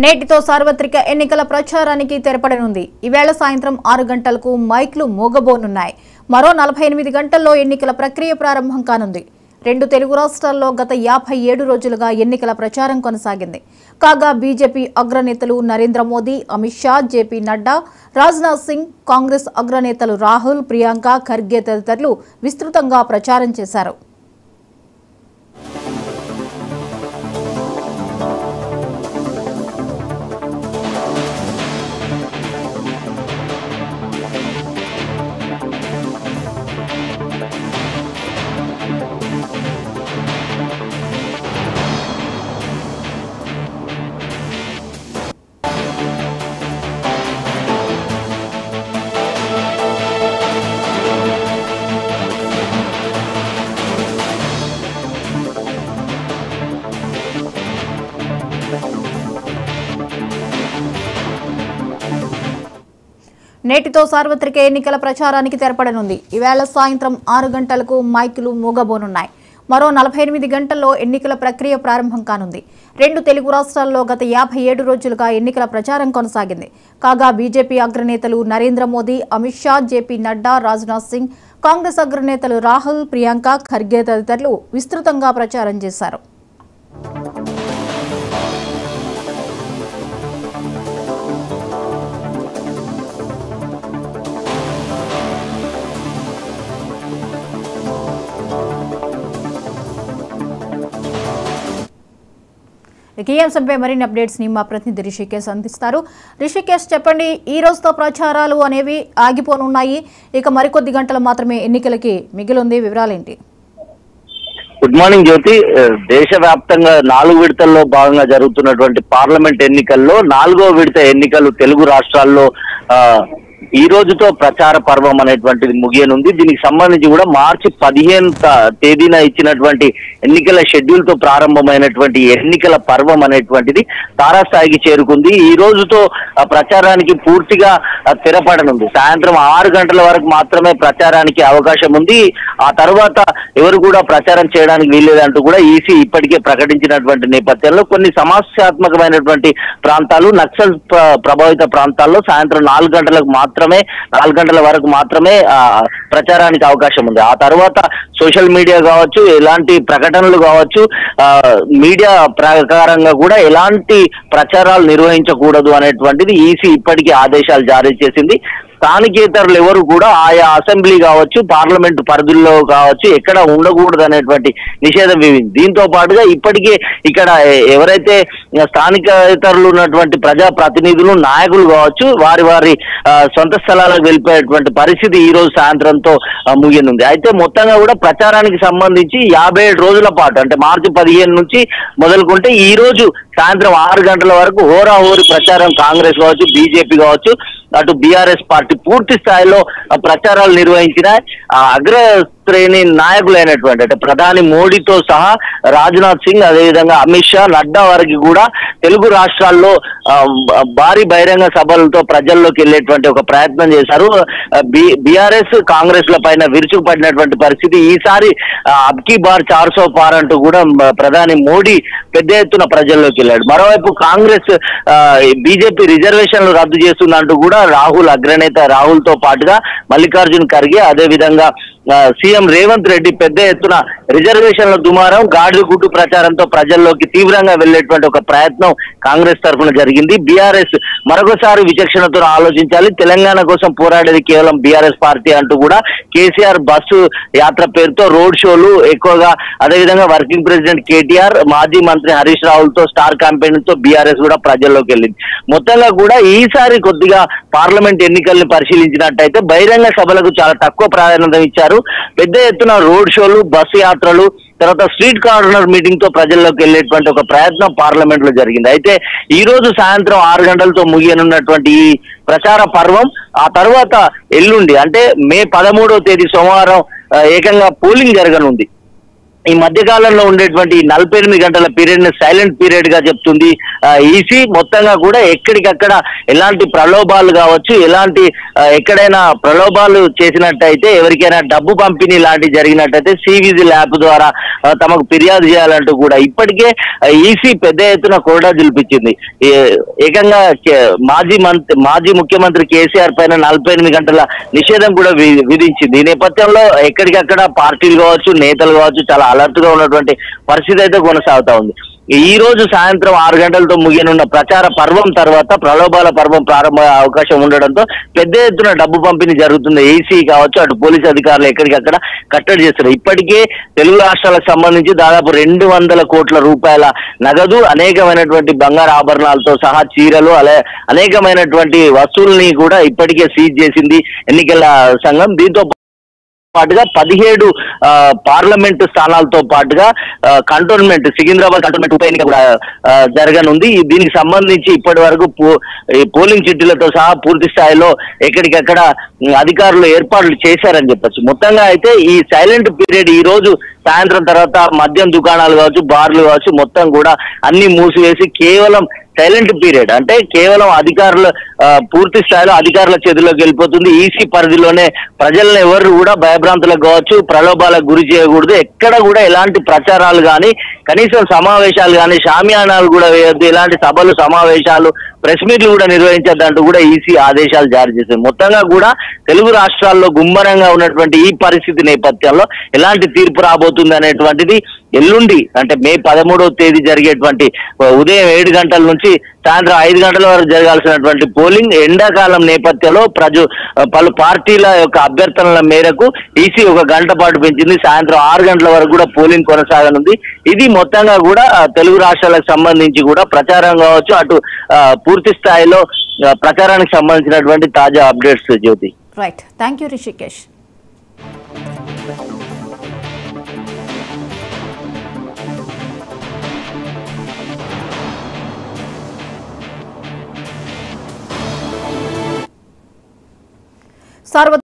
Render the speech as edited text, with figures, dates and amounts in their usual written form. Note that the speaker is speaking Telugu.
నేటితో సార్వత్రిక ఎన్నికల ప్రచారానికి తెరపడనుంది. ఈవేళ సాయంత్రం 6 గంటలకు మైక్లు మోగబోనున్నాయి. మరో 48 గంటల్లో ఎన్నికల ప్రక్రియ ప్రారంభం కానుంది. 2 తెలుగు రాష్ట్రాల్లో గత 57 రోజులుగా ఎన్నికల ప్రచారం కొనసాగింది. కాగా బీజేపీ అగ్రనేతలు నరేంద్ర మోదీ, అమిత్ షా, జేపీ నడ్డా, రాజ్నాథ్ సింగ్, కాంగ్రెస్ అగ్రనేతలు రాహుల్, ప్రియాంక ఖర్గే తదితరులు విస్తృతంగా ప్రచారం చేశారు. నేటితో సార్వత్రిక ఎన్నికల ప్రచారానికి తెరపడనుంది. ఈవేళ సాయంత్రం 6 గంటలకు మైకులు మోగబోనున్నాయి. మరో 48 గంటల్లో ఎన్నికల ప్రక్రియ ప్రారంభం కానుంది. 2 తెలుగు రాష్ట్రాల్లో గత 57 రోజులుగా ఎన్నికల ప్రచారం కొనసాగింది. కాగా బీజేపీ అగ్రనేతలు నరేంద్ర మోదీ, అమిత్ షా, జేపీ నడ్డా, రాజ్నాథ్ సింగ్, కాంగ్రెస్ అగ్రనేతలు రాహుల్, ప్రియాంక ఖర్గే తదితరులు విస్తృతంగా ప్రచారం చేశారు. ఈ అంశంపై మరిన్ని అప్డేట్స్ ని మా ప్రతినిధి రిషికేష్ అందిస్తారు. రిషికేష్, చెప్పండి, ఈ రోజుతో ప్రచారాలు అనేవి ఆగిపోనున్నాయి. ఇక మరికొద్ది గంటలు మాత్రమే ఎన్నికలకి మిగిలింది. వివరాలేంటి? గుడ్ మార్నింగ్ జ్యోతి. దేశవ్యాప్తంగా 4 విడతల్లో భాగంగా జరుగుతున్నటువంటి పార్లమెంట్ ఎన్నికల్లో 4వ విడత ఎన్నికలు తెలుగు రాష్ట్రాల్లో ఈ రోజుతో ప్రచార పర్వం అనేటువంటిది ముగియనుంది. దీనికి సంబంధించి కూడా మార్చి 15వ తేదీన ఇచ్చినటువంటి ఎన్నికల షెడ్యూల్ తో ప్రారంభమైనటువంటి ఎన్నికల పర్వం అనేటువంటిది తారాస్థాయికి చేరుకుంది. ఈ రోజుతో ప్రచారానికి పూర్తిగా తెరపడనుంది. సాయంత్రం 6 గంటల వరకు మాత్రమే ప్రచారానికి అవకాశం ఉంది. ఆ తర్వాత ఎవరు కూడా ప్రచారం చేయడానికి వీల్లేదంటూ కూడా ఈసీ ఇప్పటికే ప్రకటించినటువంటి నేపథ్యంలో కొన్ని సమస్యాత్మకమైనటువంటి ప్రాంతాలు, నక్సల్ ప్రభావిత ప్రాంతాల్లో సాయంత్రం 4 గంటల వరకు మాత్రమే ప్రచారానికి అవకాశం ఉంది. ఆ తర్వాత సోషల్ మీడియా కావచ్చు, ఎలాంటి ప్రకటనలు కావచ్చు, మీడియా ప్రకారంగా కూడా ఎలాంటి ప్రచారాలు నిర్వహించకూడదు అనేటువంటిది ఈసీ ఇప్పటికీ ఆదేశాలు జారీ చేసింది. స్థానికేతరులు ఎవరు కూడా ఆయా అసెంబ్లీ కావచ్చు, పార్లమెంటు పరిధుల్లో కావచ్చు ఎక్కడ ఉండకూడదు అనేటువంటి నిషేధం విధింది. దీంతో పాటుగా ఇప్పటికే ఇక్కడ ఎవరైతే స్థానికేతరులు ఉన్నటువంటి ప్రజా ప్రతినిధులు, నాయకులు కావచ్చు, వారి సొంత స్థలాలకు వెళ్ళిపోయేటువంటి పరిస్థితి ఈ రోజు సాయంత్రంతో ముగియనుంది. అయితే మొత్తంగా కూడా ప్రచారానికి సంబంధించి 57 రోజుల పాటు, అంటే మార్చి 15 నుంచి మొదలుకుంటే ఈ రోజు సాయంత్రం 6 గంటల వరకు హోరాహోరీ ప్రచారం కాంగ్రెస్ కావచ్చు, బీజేపీ కావచ్చు, అటు బీఆర్ఎస్ పార్టీ పూర్తి స్థాయిలో ప్రచారాలు నిర్వహించిన అగ్రశ్రేణి నాయకులైనటువంటి అంటే ప్రధాని మోడీతో సహా రాజ్నాథ్ సింగ్, అదేవిధంగా అమిత్ షా, నడ్డా వారికి కూడా తెలుగు రాష్ట్రాల్లో భారీ బహిరంగ సభలతో ప్రజల్లోకి వెళ్ళేటువంటి ఒక ప్రయత్నం చేశారు. బీఆర్ఎస్ కాంగ్రెస్ ల పైన విరుచుకుపడినటువంటి పరిస్థితి. ఈసారి అబ్కీ బార్ 400 పార్ అంటూ కూడా ప్రధాని మోడీ పెద్ద ఎత్తున ప్రజల్లోకి వెళ్ళాడు. మరోవైపు కాంగ్రెస్ బీజేపీ రిజర్వేషన్లు రద్దు చేస్తుందంటూ కూడా రాహుల్, అగ్రనేత రాహుల్ తో పాటుగా మల్లికార్జున్ ఖర్గే, అదేవిధంగా సీఎం రేవంత్ రెడ్డి పెద్ద ఎత్తున రిజర్వేషన్ల దుమారం, గాడిద గుట్టు ప్రచారంతో ప్రజల్లోకి తీవ్రంగా వెళ్లేటువంటి ఒక ప్రయత్నం కాంగ్రెస్ తరఫున జరిగింది. బీఆర్ఎస్ మరొకసారి విచక్షణతో ఆలోచించాలి, తెలంగాణ కోసం పోరాడేది కేవలం బీఆర్ఎస్ పార్టీ అంటూ కూడా కేసీఆర్ బస్సు యాత్ర పేరుతో రోడ్ షోలు ఎక్కువగా, అదేవిధంగా వర్కింగ్ ప్రెసిడెంట్ కేటీఆర్, మాజీ మంత్రి హరీష్ రావుల్ తో స్టార్ క్యాంపెయిన్ తో బీఆర్ఎస్ కూడా ప్రజల్లోకి వెళ్ళింది. మొత్తంగా కూడా ఈసారి కొద్దిగా పార్లమెంట్ ఎన్నికల్ని పరిశీలించినట్టయితే బహిరంగ సభలకు చాలా తక్కువ ప్రాధాన్యత ఇచ్చారు. పెద్ద ఎత్తున రోడ్ షోలు, బస్సు యాత్రలు, తర్వాత స్ట్రీట్ కార్నర్ మీటింగ్ తో ప్రజల్లోకి వెళ్ళేటువంటి ఒక ప్రయత్నం పార్లమెంట్ లో జరిగింది. అయితే ఈ రోజు సాయంత్రం 6 గంటలతో ముగియనున్నటువంటి ఈ ప్రచార పర్వం ఆ తర్వాత ఎల్లుండి అంటే మే 13వ తేదీ సోమవారం ఏకంగా పోలింగ్ జరగనుంది. ఈ మధ్య కాలంలో ఉండేటువంటి 48 గంటల పీరియడ్ ని సైలెంట్ పీరియడ్ గా చెప్తుంది ఈసీ. మొత్తంగా కూడా ఎక్కడికక్కడ ఎలాంటి ప్రలోభాలు కావచ్చు, ఎలాంటి ఎక్కడైనా ప్రలోభాలు చేసినట్టయితే, ఎవరికైనా డబ్బు పంపిణీ లాంటి జరిగినట్టయితే సివిజిల్ యాప్ ద్వారా తమకు ఫిర్యాదు చేయాలంటూ కూడా ఇప్పటికే ఈసీ పెద్ద ఎత్తున కోడా జులిపించింది. ఏకంగా మాజీ ముఖ్యమంత్రి కేసీఆర్ పైన 48 గంటల నిషేధం కూడా విధించింది. ఈ నేపథ్యంలో ఎక్కడికక్కడ పార్టీలు కావచ్చు, నేతలు కావచ్చు చాలా అలర్ట్ గా ఉన్నటువంటి పరిస్థితి అయితే కొనసాగుతా ఉంది. ఈ రోజు సాయంత్రం 6 గంటలతో ముగియనున్న ప్రచార పర్వం తర్వాత ప్రలోభాల పర్వం ప్రారంభ అవకాశం ఉండడంతో పెద్ద ఎత్తున డబ్బు పంపిణీ జరుగుతుంది. ఈసీ కావచ్చు, అటు పోలీసు అధికారులు ఎక్కడికక్కడ కట్టడి చేస్తున్నారు. ఇప్పటికే తెలుగు రాష్ట్రాలకు సంబంధించి దాదాపు 200 కోట్ల రూపాయల నగదు, అనేకమైనటువంటి బంగారు ఆభరణాలతో సహా చీరలు, అనేకమైనటువంటి వస్తువుల్ని కూడా ఇప్పటికే సీజ్ చేసింది ఎన్నికల సంఘం. దీంతో పాటుగా 17 పార్లమెంటు స్థానాలతో పాటుగా కంటోన్మెంట్, సికింద్రాబాద్ కంటోన్మెంట్ ఉప ఎన్నిక కూడా జరగనుంది. దీనికి సంబంధించి ఇప్పటి వరకు పోలింగ్ చిట్టీలతో సహా పూర్తి స్థాయిలో ఎక్కడికక్కడ అధికారులు ఏర్పాట్లు చేశారని చెప్పచ్చు. మొత్తంగా అయితే ఈ సైలెంట్ పీరియడ్ ఈ రోజు సాయంత్రం తర్వాత మద్యం దుకాణాలు కావచ్చు, బార్లు కావచ్చు మొత్తం కూడా అన్ని మూసివేసి కేవలం సైలెంట్ పీరియడ్ అంటే కేవలం అధికారులు పూర్తి స్థాయిలో అధికారుల చేతిలోకి వెళ్ళిపోతుంది. ఈసీ పరిధిలోనే ప్రజలను ఎవరు కూడా భయభ్రాంతులకు కావచ్చు, ప్రలోభాలకు గురి చేయకూడదు. ఎక్కడ కూడా ఎలాంటి ప్రచారాలు కానీ, కనీసం సమావేశాలు కానీ, షామియానాలు కూడా వేయొద్దు, ఎలాంటి సభలు, సమావేశాలు, ప్రెస్ మీట్లు కూడా నిర్వహించద్దంటూ కూడా ఈసీ ఆదేశాలు జారీ చేసింది. మొత్తంగా కూడా తెలుగు రాష్ట్రాల్లో గుమ్మరంగా ఉన్నటువంటి ఈ పరిస్థితి నేపథ్యంలో ఎలాంటి తీర్పు రాబోతుంది అనేటువంటిది ఎల్లుండి అంటే మే 13వ తేదీ జరిగేటువంటి ఉదయం 7 గంటల నుంచి సాయంత్రం 5 గంటల వరకు జరగాల్సినటువంటి పోలింగ్ ఎండాకాలం నేపథ్యంలో పలు పార్టీల యొక్క అభ్యర్థనల మేరకు ఈసీ 1 గంట పాటు పెంచింది. సాయంత్రం 6 గంటల వరకు కూడా పోలింగ్ కొనసాగనుంది. ఇది మొత్తంగా కూడా తెలుగు రాష్ట్రాలకు సంబంధించి కూడా ప్రచారం కావచ్చు, అటు పూర్తి స్థాయిలో ప్రచారానికి సంబంధించినటువంటి తాజా updates. Jyothi, right, thank you Rishikesh.